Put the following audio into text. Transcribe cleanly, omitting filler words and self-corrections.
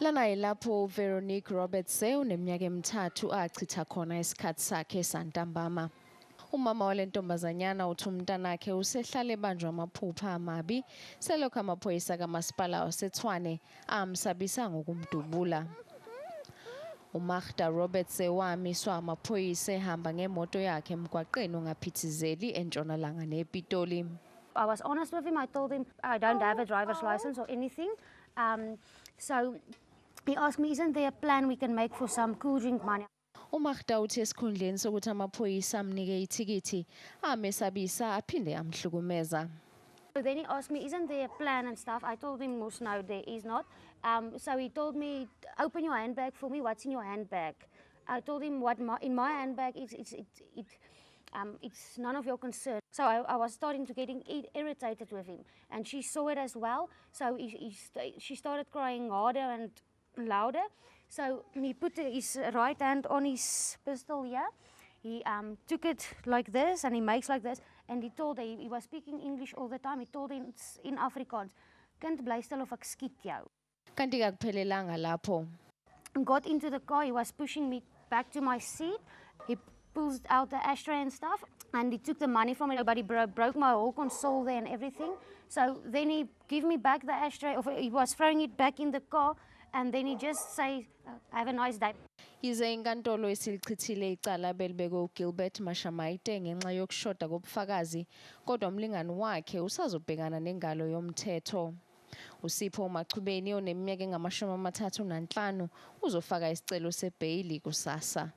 Lana ilapho Veronique Roberts eneminyaka emithathu achitha khona isikhathi sakhe santambama. Umama walentombazanyana uthi umntanakhe usehlale ebanjwa amaphupha amabi selokhu amaphoyisa kamasipala waseTshwane amsabisa ngokumdubula. uMagda Roberts wamiswa amaphoyisa ehamba ngemoto yakhe emgwaqeni ongaphithizeli entshonalanga nePitoli. I was honest with him. I told him I don't have a driver's license or anything. So he asked me, isn't there a plan we can make for some cool drink money? uMagda uthi esikhundleni sokuthi amaphoyisa amnike ithikithi amesabisa aphinde amhlukumeza. So then he asked me, isn't there a plan and stuff? I told him, no, there is not. So he told me, open your handbag for me. What's in your handbag? I told him what in my handbag it's none of your concern. So I was starting to get irritated with him, and she saw it as well. So she started crying harder and louder. So he put his right hand on his pistol here. He took it like this, and he makes like this. And he told her, he was speaking English all the time. He told him in Afrikaans, "Kind bly stil of ek skiet jou." Kanti akuphelelanga lapho. Got into the car. He was pushing me back to my seat. He pulls out the ashtray and stuff, and he took the money from it. But he broke my whole console there and everything. So then he gave me back the ashtray. Or he was throwing it back in the car, and then he just say, "Have a nice day." Yize inkantolo isilichithile icala belibekwe uGilbert Mashamayite ngenxa yokushoda kobufakazi, kodwa umlingani wakhe usazobhekana nengalo yomthetho. uSipho Machubeni oneminyaka engama-35 uzofaka isicelo sebheyili kusasa.